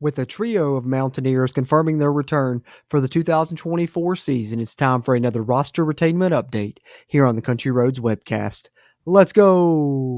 With a trio of Mountaineers confirming their return for the 2024 season, it's time for another roster retainment update here on the Country Roads webcast. Let's go!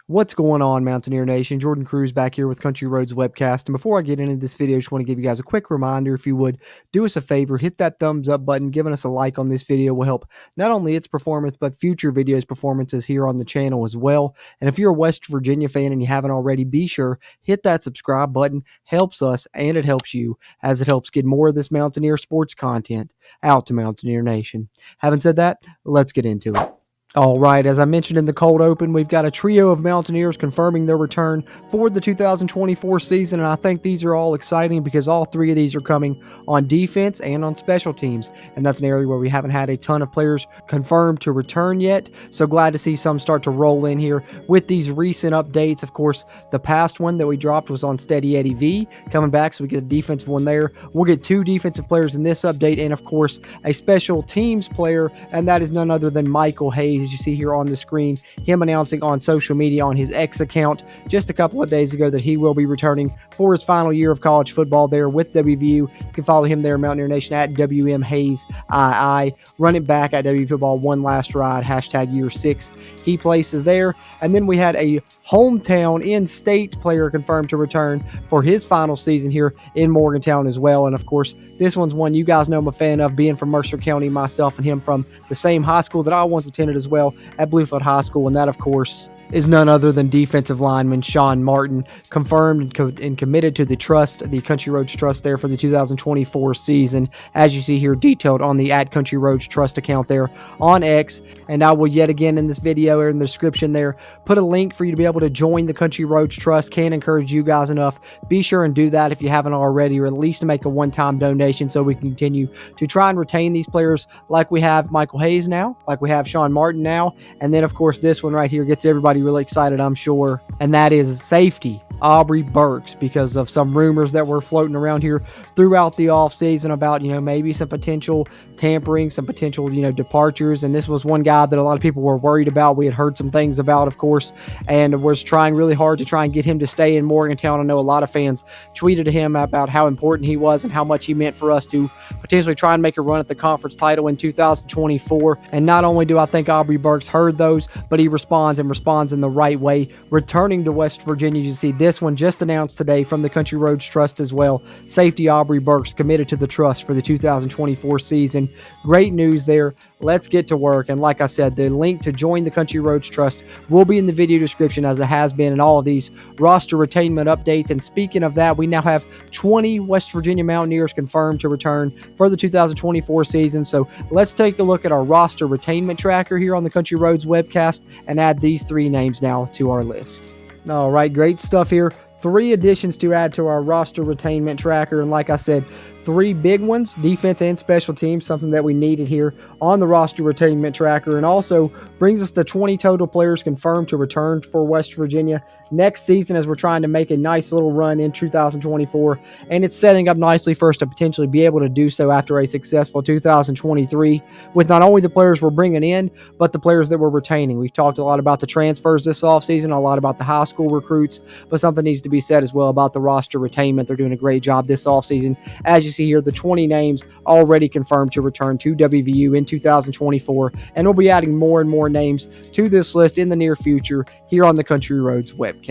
What's going on, Mountaineer Nation? Jordan Cruz back here with Country Roads Webcast. And before I get into this video, I just want to give you guys a quick reminder. If you would, do us a favor, hit that thumbs up button. Giving us a like on this video will help not only its performance, but future videos performances here on the channel as well. And if you're a West Virginia fan and you haven't already, be sure, hit that subscribe button. Helps us and it helps you, as it helps get more of this Mountaineer sports content out to Mountaineer Nation. Having said that, let's get into it. All right, as I mentioned in the cold open, we've got a trio of Mountaineers confirming their return for the 2024 season, and I think these are all exciting because all three of these are coming on defense and on special teams, and that's an area where we haven't had a ton of players confirmed to return yet, so glad to see some start to roll in here with these recent updates. Of course, the past one that we dropped was on Steady Eddie V, coming back, so we get a defensive one there. We'll get two defensive players in this update, and of course, a special teams player, and that is none other than Michael Hayes. As you see here on the screen, him announcing on social media on his X account just a couple of days ago that he will be returning for his final year of college football there with WVU. You can follow him there, Mountaineer Nation, at WMHayesII. Run it back at WVU Football One Last Ride, hashtag year 6. He places there. And then we had a hometown in-state player confirmed to return for his final season here in Morgantown as well. And of course, this one's one you guys know I'm a fan of, being from Mercer County, myself and him from the same high school that I once attended as well, at Bluefield High School. And that, of course, is none other than defensive lineman Sean Martin, confirmed and committed to the trust, the Country Roads Trust there for the 2024 season, as you see here detailed on the at Country Roads Trust account there on X. And I will yet again in this video or in the description there put a link for you to be able to join the Country Roads Trust. Can't encourage you guys enough. Be sure and do that if you haven't already, or at least to make a one-time donation so we can continue to try and retain these players like we have Michael Hayes now, like we have Sean Martin now, and then of course this one right here gets everybody really excited, I'm sure, and that is safety Aubrey Burks, because of some rumors that were floating around here throughout the offseason about, maybe some potential tampering, some potential, departures. And this was one guy that a lot of people were worried about. We had heard some things about, of course, and was trying really hard to try and get him to stay in Morgantown. I know a lot of fans tweeted to him about how important he was and how much he meant for us to potentially try and make a run at the conference title in 2024. And not only do I think Aubrey Burks heard those, but he responds in the right way, returning to West Virginia. You see this one just announced today from the Country Roads Trust as well. Safety Aubrey Burks committed to the trust for the 2024 season. Great news there. Let's get to work. And like I said, the link to join the Country Roads Trust will be in the video description, as it has been in all of these roster retainment updates. And speaking of that, we now have 20 West Virginia Mountaineers confirmed to return for the 2024 season. So let's take a look at our roster retainment tracker here on the Country Roads webcast and add these three names now to our list. All right, great stuff here. 3 additions to add to our roster retainment tracker. And like I said, 3 big ones, defense and special teams, something that we needed here on the roster retainment tracker. And also brings us to 20 total players confirmed to return for West Virginia next season, as we're trying to make a nice little run in 2024. And it's setting up nicely for us to potentially be able to do so after a successful 2023 with not only the players we're bringing in, but the players that we're retaining. We've talked a lot about the transfers this offseason, a lot about the high school recruits, but something needs to be said as well about the roster retainment. They're doing a great job this offseason. As you see here, the 20 names already confirmed to return to WVU in 2024, and we'll be adding more and more names to this list in the near future here on the Country Roads webcast.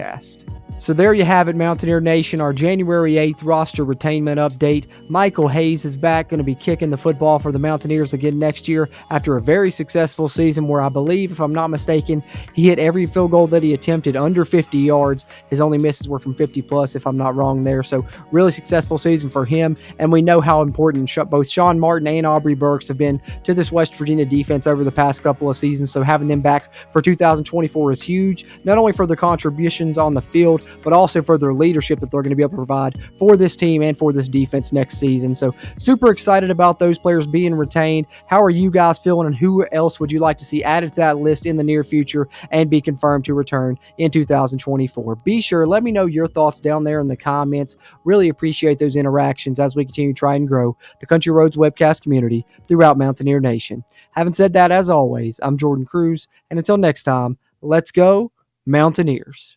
So there you have it, Mountaineer Nation, our January 8th roster retainment update. Michael Hayes is back, going to be kicking the football for the Mountaineers again next year after a very successful season where I believe, if I'm not mistaken, he hit every field goal that he attempted under 50 yards. His only misses were from 50 plus, if I'm not wrong there. So really successful season for him, and we know how important both Sean Martin and Aubrey Burks have been to this West Virginia defense over the past couple of seasons. So having them back for 2024 is huge, not only for their contributions on the field, but also for their leadership that they're going to be able to provide for this team and for this defense next season. So super excited about those players being retained. How are you guys feeling, and who else would you like to see added to that list in the near future and be confirmed to return in 2024? Be sure, let me know your thoughts down there in the comments. Really appreciate those interactions as we continue to try and grow the Country Roads webcast community throughout Mountaineer Nation. Having said that, as always, I'm Jordan Cruz, and until next time, let's go Mountaineers.